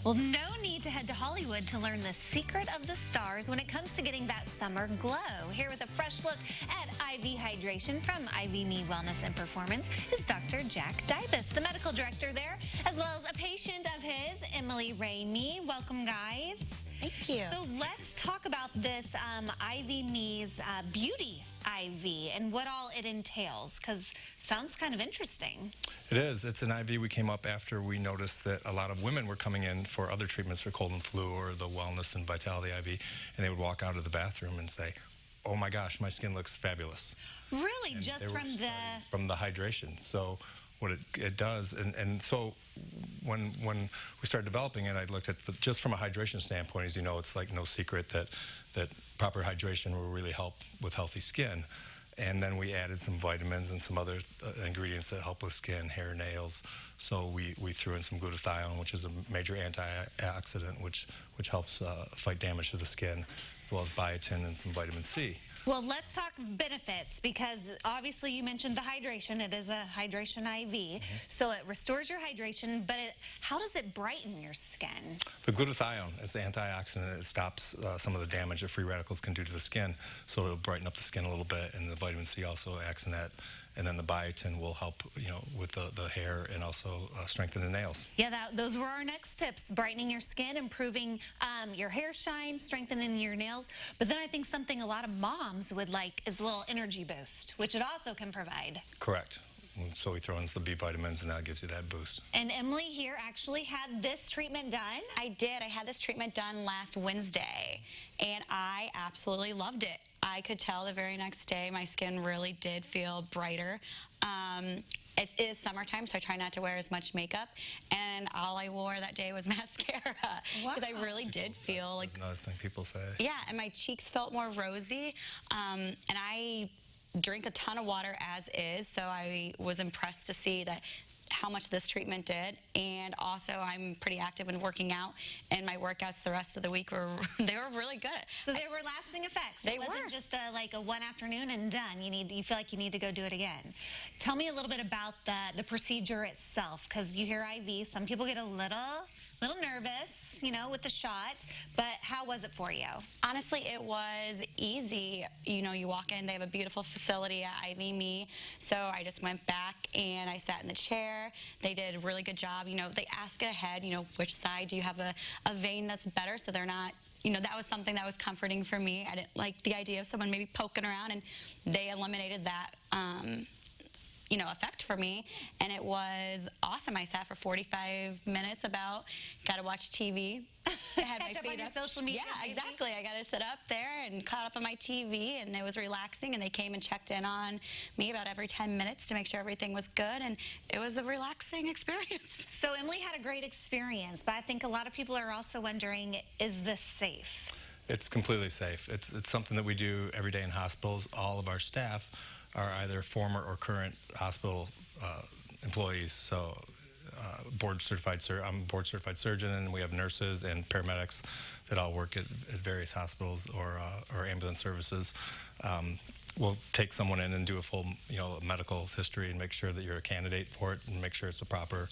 Well, no need to head to Hollywood to learn the secret of the stars when it comes to getting that summer glow. Here with a fresh look at IV hydration from IV Me Wellness and Performance is Dr. Jack Dybus, the medical director there, as well as a patient of his, Emily Ramey. Welcome, guys. Thank you. So let's talk about this IV Me's Beauty IV and what all it entails, because it sounds kind of interesting. It is. It's an IV we came up after we noticed that a lot of women were coming in for other treatments for cold and flu or the Wellness and Vitality IV, and they would walk out of the bathroom and say, "Oh my gosh, my skin looks fabulous." Really? And Just from the hydration. So what it does, and so when we started developing it, I looked at just from a hydration standpoint, as you know, it's like no secret that proper hydration will really help with healthy skin. And then we added some vitamins and some other ingredients that help with skin, hair, nails. So we threw in some glutathione, which is a major antioxidant, which helps fight damage to the skin, as well as biotin and some vitamin C. Well, let's talk benefits, because obviously you mentioned the hydration. It is a hydration IV, so it restores your hydration, but how does it brighten your skin? The glutathione is the antioxidant. It stops some of the damage that free radicals can do to the skin, so it'll brighten up the skin a little bit, and the vitamin C also acts in that. And then the biotin will help, with the hair and also strengthen the nails. Yeah, those were our next tips: brightening your skin, improving your hair shine, strengthening your nails. But then I think something a lot of moms would like is a little energy boost, which it also can provide. Correct. So we throw in the B vitamins, and that gives you that boost. And Emily here actually had this treatment done. I did. I had this treatment done last Wednesday, and I absolutely loved it. I could tell the very next day my skin really did feel brighter. It is summertime, so I try not to wear as much makeup, and all I wore that day was mascara, because I really did feel like... That's another thing people say. Yeah, and my cheeks felt more rosy, and I drink a ton of water as is, so I was impressed to see that how much this treatment did. And also I'm pretty active in working out, and my workouts the rest of the week were really good. So they were lasting effects. They it wasn't were just like a one afternoon and done. You feel like you need to go do it again. Tell me a little bit about the procedure itself, because you hear IV, some people get a little nervous, with the shot, but how was it for you? Honestly, it was easy. You walk in, they have a beautiful facility at IV Me, so I just went back and I sat in the chair. They did a really good job. They ask ahead, which side do you have a vein that's better, so they're not, that was something that was comforting for me. I didn't like the idea of someone maybe poking around, and they eliminated that effect for me, and it was awesome. I sat for 45 minutes got to watch TV. I had Catch up on your social media. Yeah, exactly. I got to sit up there and caught up on my TV, and it was relaxing, and they came and checked in on me about every 10 minutes to make sure everything was good, and it was a relaxing experience. So Emily had a great experience, but I think a lot of people are also wondering, is this safe? It's completely safe. It's something that we do every day in hospitals. All of our staff are either former or current hospital employees. So I'm a board-certified surgeon, and we have nurses and paramedics that all work at various hospitals or ambulance services. We'll take someone in and do a full medical history and make sure that you're a candidate for it, and make sure it's a proper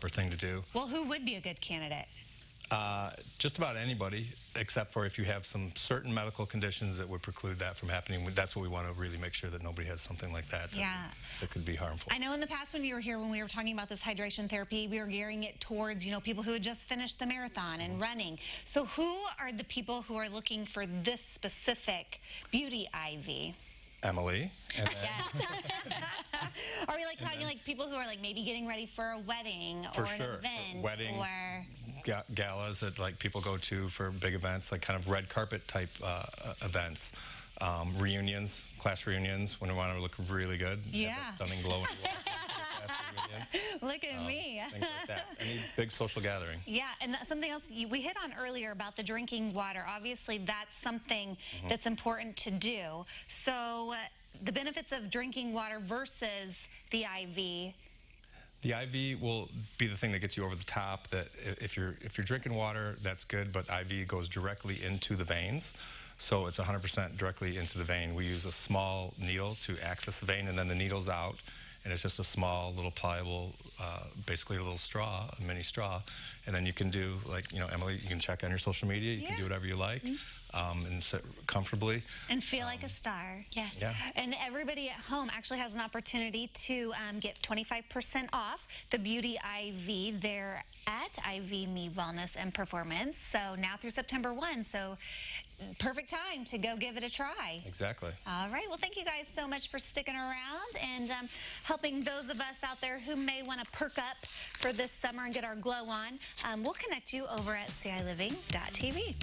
thing to do. Well, who would be a good candidate? Just about anybody, except for if you have some certain medical conditions that would preclude that from happening. That's what we want to really make sure, that nobody has something like that that could be harmful. I know in the past when you were here, when we were talking about this hydration therapy, we were gearing it towards, people who had just finished the marathon and running. So who are the people who are looking for this specific beauty IV? Emily. And Are we talking people who are maybe getting ready for a wedding for or sure. an event? Weddings, or galas that people go to for big events, like kind of red carpet type events. Reunions, class reunions, when we want to look really good. Yeah. Have that stunning glow in the wall. Look at me. Things like that. Any big social gathering. Yeah, and something else we hit on earlier about the drinking water. Obviously, that's something that's important to do. So the benefits of drinking water versus the IV. The IV will be the thing that gets you over the top. That if you're drinking water, that's good, but IV goes directly into the veins. So it's 100% directly into the vein. We use a small needle to access the vein, and then the needle's out, and it's just a small, little pliable, basically a little straw, a mini straw, and then you can do, like, you know, Emily, you can check on your social media, you can do whatever you like, and sit comfortably. And feel like a star. Yes. Yeah. And everybody at home actually has an opportunity to get 25% off the Beauty IV there at IV Me Wellness and Performance. So now through September 1. So perfect time to go give it a try. Exactly. All right. Well, thank you guys so much for sticking around and helping those of us out there who may want to perk up for this summer and get our glow on. We'll connect you over at CILiving.tv.